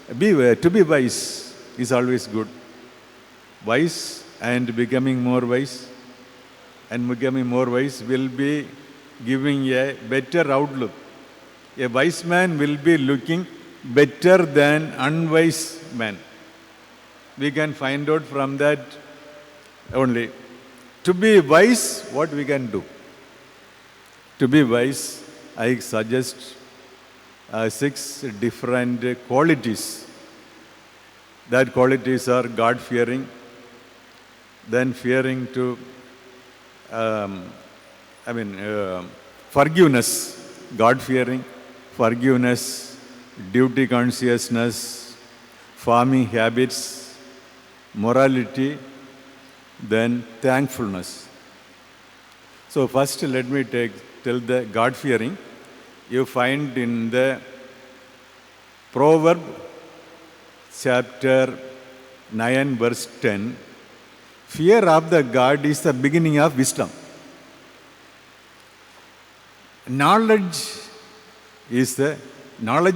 To be wise is always good. Wise and becoming more wise, and becoming more wise will be giving a better outlook. A wise man will be looking better than unwise man. We can find out from that only. To be wise, what we can do? To be wise, I suggest 6 different qualities. That qualities are God-fearing, then fearing to, forgiveness, God-fearing, forgiveness, duty consciousness, farming habits, morality, then thankfulness. So first let me tell the God-fearing. You find in the Proverb chapter 9 verse 10, fear of the God is the beginning of wisdom. Knowledge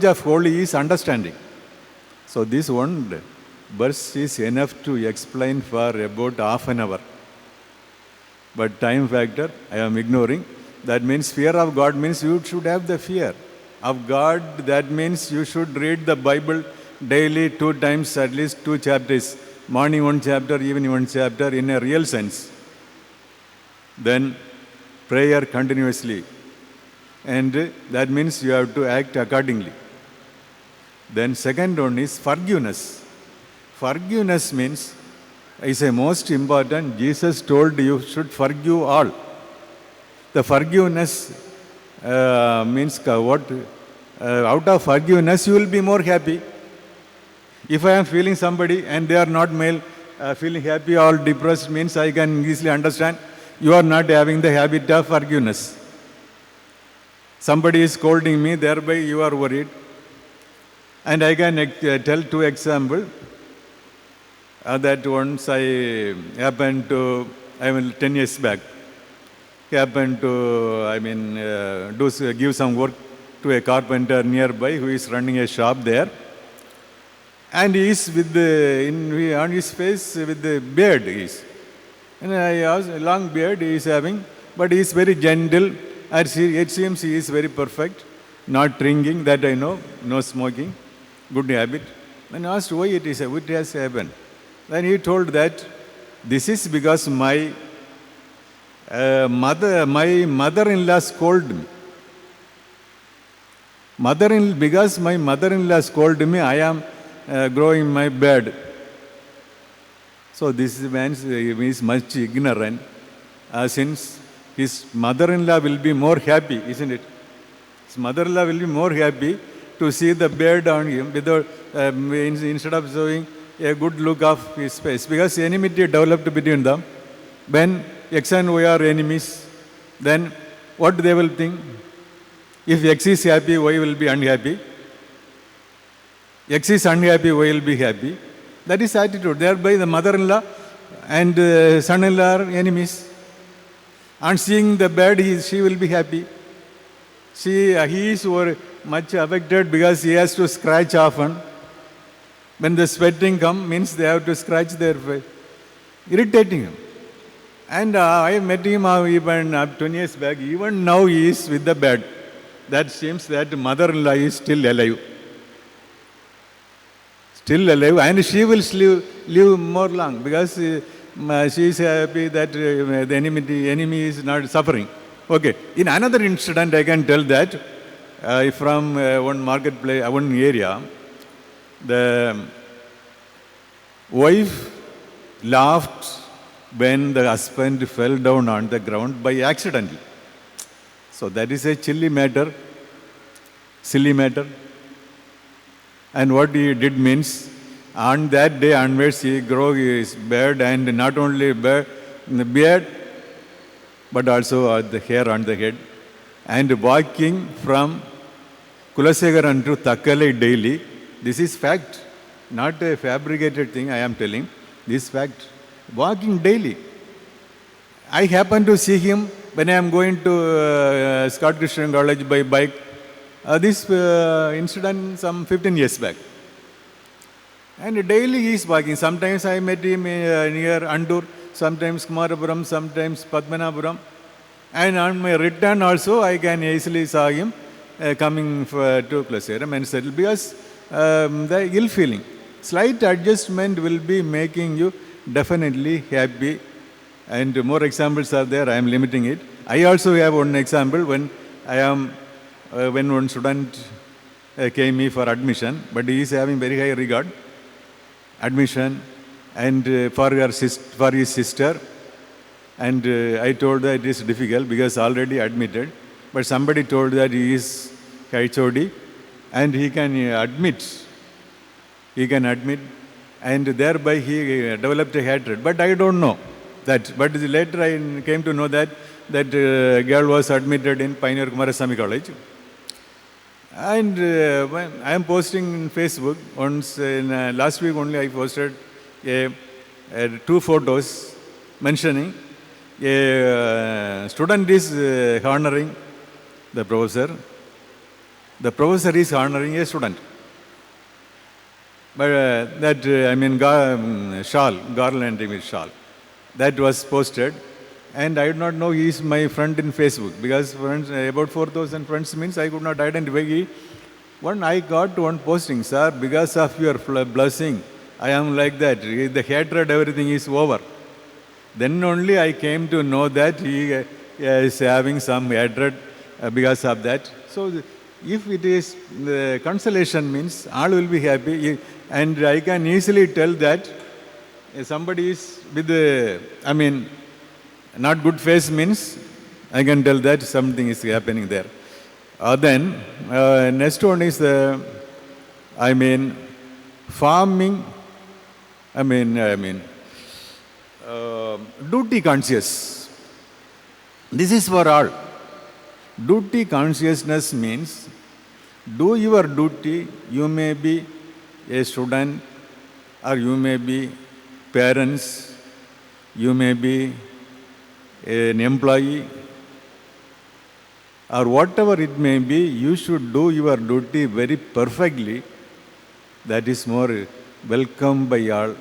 of holy is understanding. So this one verse is enough to explain for about half an hour. But time factor, I am ignoring. That means fear of God means you should have the fear of God. That means you should read the Bible daily 2 times, at least 2 chapters. Morning 1 chapter, evening 1 chapter in a real sense. Then prayer continuously. And that means you have to act accordingly. Then second one is forgiveness. Forgiveness means, is a most important. Jesus told you should forgive all. The forgiveness means what? Out of forgiveness you will be more happy. If I am feeling somebody and they are not male, feeling happy or depressed means I can easily understand you are not having the habit of forgiveness. Somebody is scolding me, thereby you are worried. And I can tell 2 examples. That once I happened to, 10 years back, happened to, give some work to a carpenter nearby who is running a shop there. And he is with on his face with the beard. And I asked, a long beard he is having, but he is very gentle. It seems he is very perfect, not drinking, that I know, no smoking, good habit. And I asked why it has happened. Then he told that this is because my mother-in-law scolded me. Because my mother-in-law scolded me, I am growing my beard. So this man is much ignorant, since his mother-in-law will be more happy, isn't it? His mother-in-law will be more happy to see the beard on him without, instead of showing a good look of his face, because enmity developed between them. When X and Y are enemies, then what they will think? If X is happy, Y will be unhappy. X is unhappy, Y will be happy. That is attitude. Thereby the mother-in-law and son-in-law are enemies. On seeing the bed, she will be happy. He is much affected because he has to scratch often. When the sweating comes, means they have to scratch their face, irritating him. And I met him even 20 years back. Even now he is with the bed. That seems that mother-in-law is still alive. And she will live more long because she is happy that the enemy is not suffering. Okay. In another incident, I can tell that from one marketplace, one area, the wife laughed when the husband fell down on the ground by accident. So that is a silly matter. And what he did means, on that day onwards, he grew his beard, and not only the beard, but also the hair on the head. And walking from Kulasegaran to Takkalai daily, this is fact, not a fabricated thing I am telling, this fact. Walking daily. I happen to see him when I am going to Scott Christian College by bike. This incident some 15 years back. And daily he is walking. Sometimes I met him near Andur, sometimes Kumarapuram, sometimes Padmanapuram. And on my return also, I can easily saw him coming to Klaseram and settle because the ill feeling. Slight adjustment will be making you definitely happy. And more examples are there. I am limiting it. I also have one example when when one student came me for admission, but he is having very high regard. Admission and for his sister. And I told that it is difficult because already admitted. But somebody told that he is HOD and he can admit. He can admit. And thereby he developed a hatred. But I don't know that. But later I came to know that girl was admitted in Pioneer Kumarasamy College. And when I am posting in Facebook, once last week only I posted two photos mentioning a student is honoring the professor. The professor is honoring a student. But shawl, garland with shawl, that was posted. And I did not know he is my friend in Facebook because friends, about 4,000 friends means I could not identify him. I got one posting, sir, because of your blessing, I am like that. The hatred, everything is over. Then only I came to know that he is having some hatred because of that. So if it is the consolation means all will be happy. And I can easily tell that somebody is with not good face means I can tell that something is happening there. Then next one is farming. Duty conscious. This is for all. Duty consciousness means do your duty. You may be a student, or you may be parents, you may be an employee, or whatever it may be, you should do your duty very perfectly. That is more welcome by all.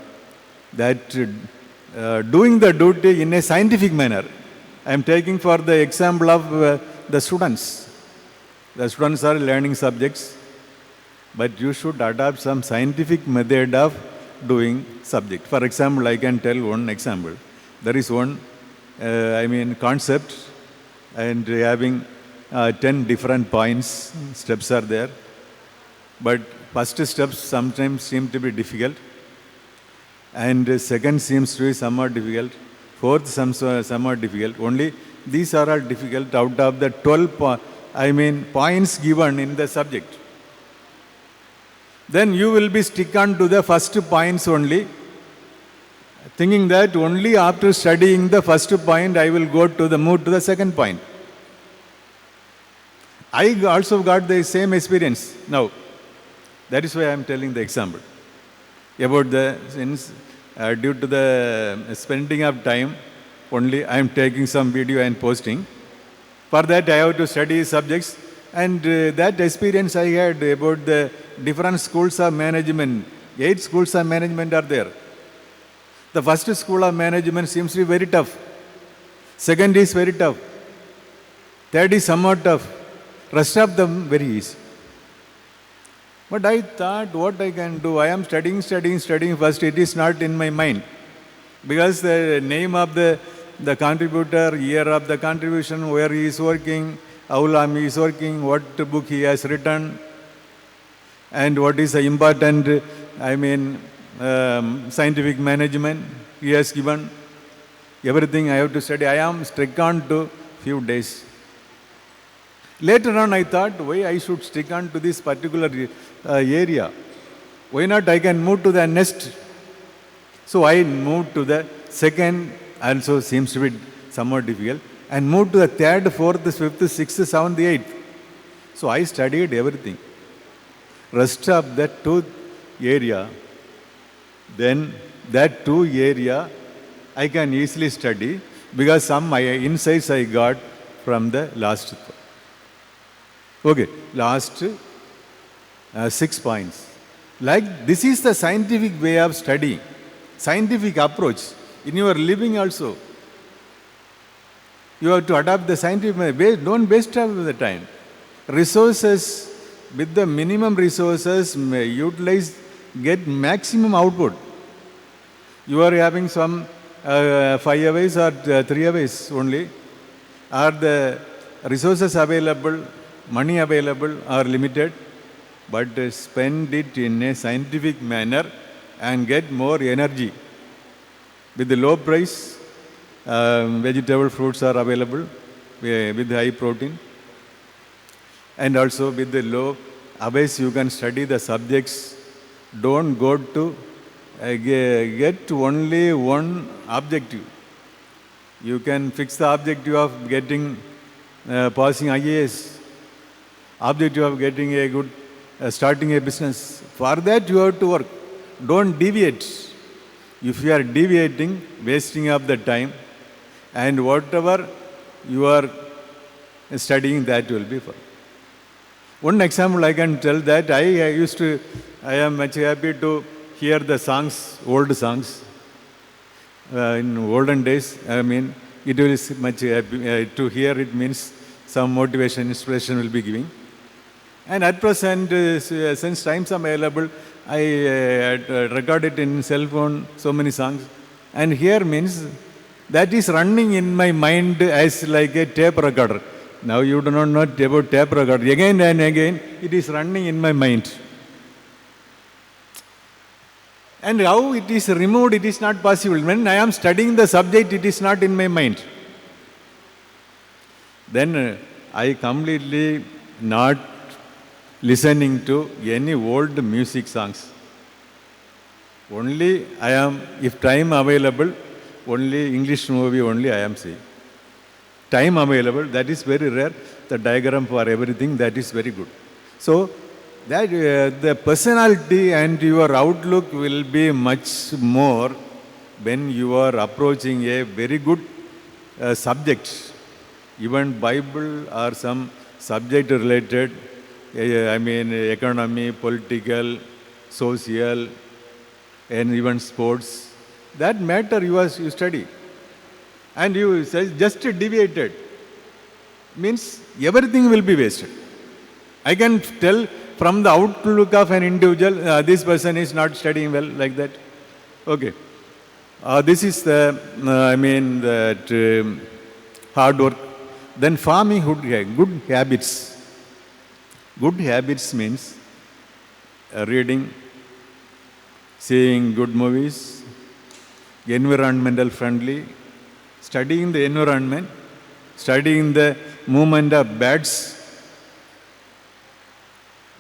That doing the duty in a scientific manner. I am taking for the example of the students. The students are learning subjects, but you should adopt some scientific method of doing subject. For example, I can tell one example. There is one concept, and having 10 different points, steps are there. But first steps sometimes seem to be difficult, and second seems to be somewhat difficult, fourth somewhat difficult. Only these are all difficult out of the 12 points given in the subject. Then you will be stick on to the first points only, thinking that only after studying the first point I will move to the second point. I also got the same experience now. That is why I am telling the example about due to the spending of time only I am taking some video and posting. For that I have to study subjects, and that experience I had about the different schools of management. 8 schools of management are there. The first school of management seems to be very tough. Second is very tough. Third is somewhat tough. Rest of them very easy. But I thought what I can do. I am studying first. It is not in my mind. Because the name of the contributor, year of the contribution, where he is working, how long he is working, what book he has written, and what is the important, scientific management he has given. Everything I have to study. I am stuck on to few days. Later on I thought, why I should stick on to this particular area? Why not I can move to the next? So I moved to the second, also seems to be somewhat difficult, and moved to the third, fourth, fifth, sixth, seventh, eighth. So I studied everything. Rest of that 2 area, then that 2 area I can easily study because some insights I got from the last. Okay, last 6 points. Like this is the scientific way of studying, scientific approach in your living also. You have to adopt the scientific way. Don't waste the time. Resources, with the minimum resources, utilize, get maximum output. You are having some 5 hours or 3 hours only. Are the resources available, money available are limited, but spend it in a scientific manner and get more energy. With the low price, vegetable fruits are available with high protein. And also with the low hours, you can study the subjects. Don't go to get only one objective. You can fix the objective of getting passing IAS, objective of getting a good starting a business. For that you have to work. Don't deviate. If you are deviating, wasting of the time, and whatever you are studying, that will be for. One example I can tell that I am much happy to hear the songs, old songs. In olden days, I mean, it is much happy to hear it means some motivation, inspiration will be giving. And at present, since times are available, I record it in cell phone, so many songs. And here means that is running in my mind as like a tape recorder. Now you do not know about tape recorder. Again and again, it is running in my mind. And how it is removed, it is not possible. When I am studying the subject, it is not in my mind. Then I completely not listening to any old music songs. Only I am, if time available, only English movie only I am seeing. Time available, that is very rare. The diagram for everything, that is very good. So, that the personality and your outlook will be much more when you are approaching a very good subject. Even Bible or some subject related, I mean economy, political, social, and even sports. That matter you study. And you say just deviated. Means everything will be wasted. I can tell from the outlook of an individual, this person is not studying well, like that. Okay. This is the, that hard work. Then farming good habits. Good habits means reading, seeing good movies, environmental friendly, studying the environment, studying the movement of bats,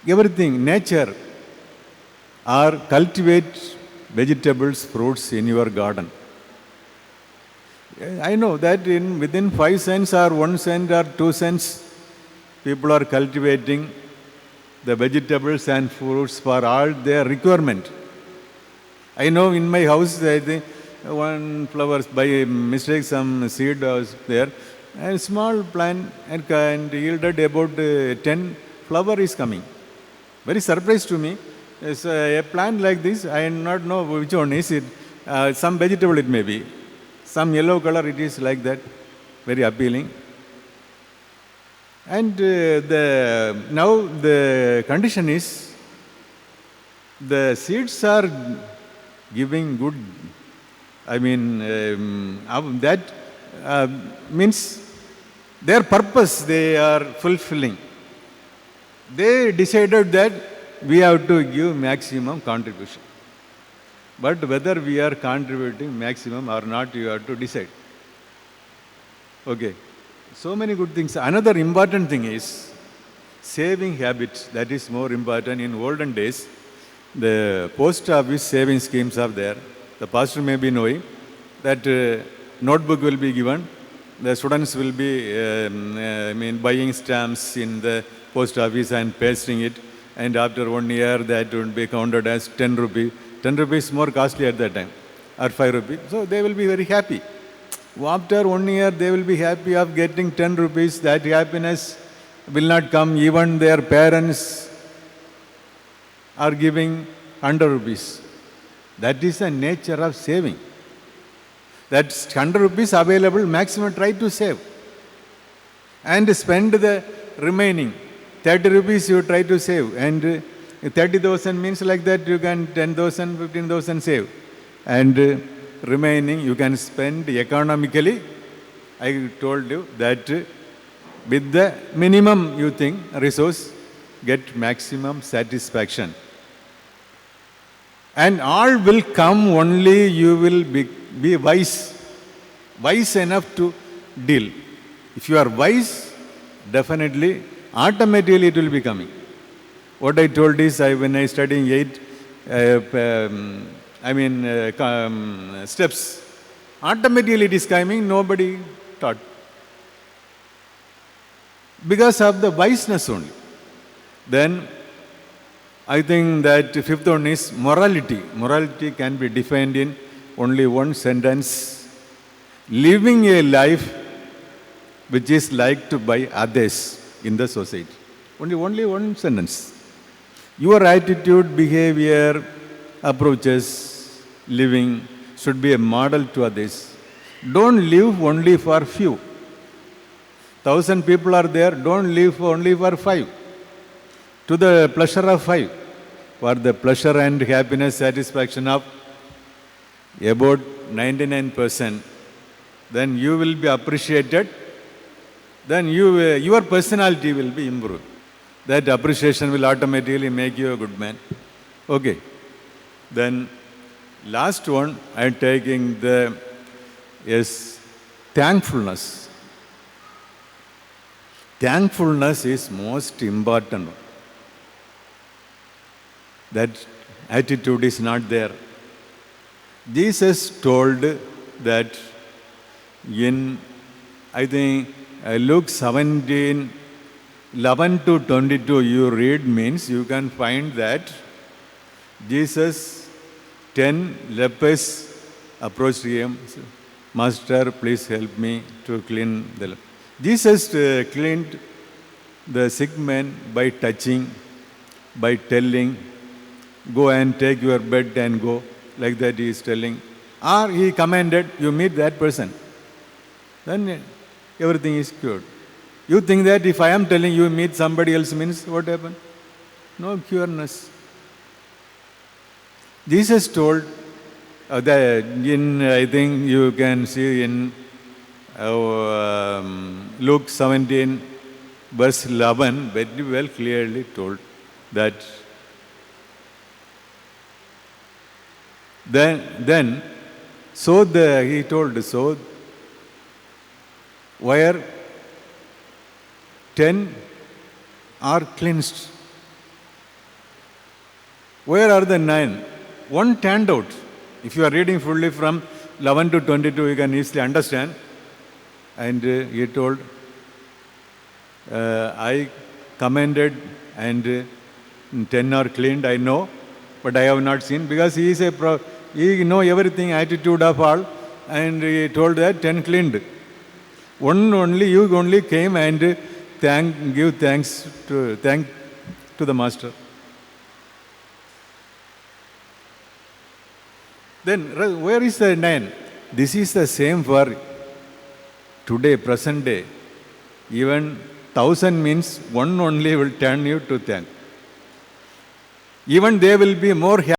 everything, nature, or cultivate vegetables, fruits in your garden. I know that within 5 cents or 1 cent or 2 cents, people are cultivating the vegetables and fruits for all their requirement. I know in my house, I think one flowers by mistake, some seed was there, and small plant and yielded about 10 flower is coming. Very surprised to me. It's a plant like this, I do not know which one is it. Some vegetable it may be. Some yellow color it is like that. Very appealing. And now the condition is the seeds are giving good, that means their purpose they are fulfilling. They decided that we have to give maximum contribution. But whether we are contributing maximum or not, you have to decide. Okay. So many good things. Another important thing is saving habits. That is more important. In olden days, the post office saving schemes are there. The pastor may be knowing that notebook will be given. The students will be buying stamps in the post office and pasting it. And after 1 year, that will be counted as 10 rupees. 10 rupees more costly at that time, or 5 rupees. So they will be very happy. After 1 year, they will be happy of getting 10 rupees. That happiness will not come. Even their parents are giving 100 rupees. That is the nature of saving. That's 100 rupees available, maximum try to save. And spend the remaining 30 rupees you try to save. And 30,000 means like that you can 10,000, 15,000 save. And remaining you can spend economically. I told you that with the minimum you think resource, get maximum satisfaction. And all will come only you will be wise enough to deal. If you are wise, definitely, automatically it will be coming. What I told is, when I studying 8 steps, automatically it is coming, nobody taught. Because of the wiseness only. Then, I think that fifth one is morality. Morality can be defined in only one sentence. Living a life which is liked by others in the society. Only one sentence. Your attitude, behavior, approaches, living should be a model to others. Don't live only for few. 1,000 people are there, don't live only for 5. To the pleasure of 5. For the pleasure and happiness, satisfaction of about 99%, then you will be appreciated. Then your personality will be improved. That appreciation will automatically make you a good man. Okay. Then last one, I am taking is thankfulness. Thankfulness is most important. That attitude is not there. Jesus told that in, I think, Luke 17, 11 to 22, you read means you can find that Jesus, 10 lepers approached him. Master, please help me to clean the leper. Jesus cleaned the sick man by touching, by telling, go and take your bed and go. Like that he is telling. Or he commanded, you meet that person. Then everything is cured. You think that if I am telling you meet somebody else means what happened? No cureness. Jesus told that I think you can see in Luke 17, verse 11, very well clearly told that then he told, so where 10 are cleansed, where are the 9? One turned out. If you are reading fully from 11 to 22, you can easily understand. And he told, I commanded and 10 are cleaned, I know, but I have not seen, because he is he know everything, attitude of all, and he told that 10 cleaned. You only came and give thanks to the master. Then where is the 9? This is the same for today, present day. Even 1,000 means one only will turn you to thank. Even they will be more happy.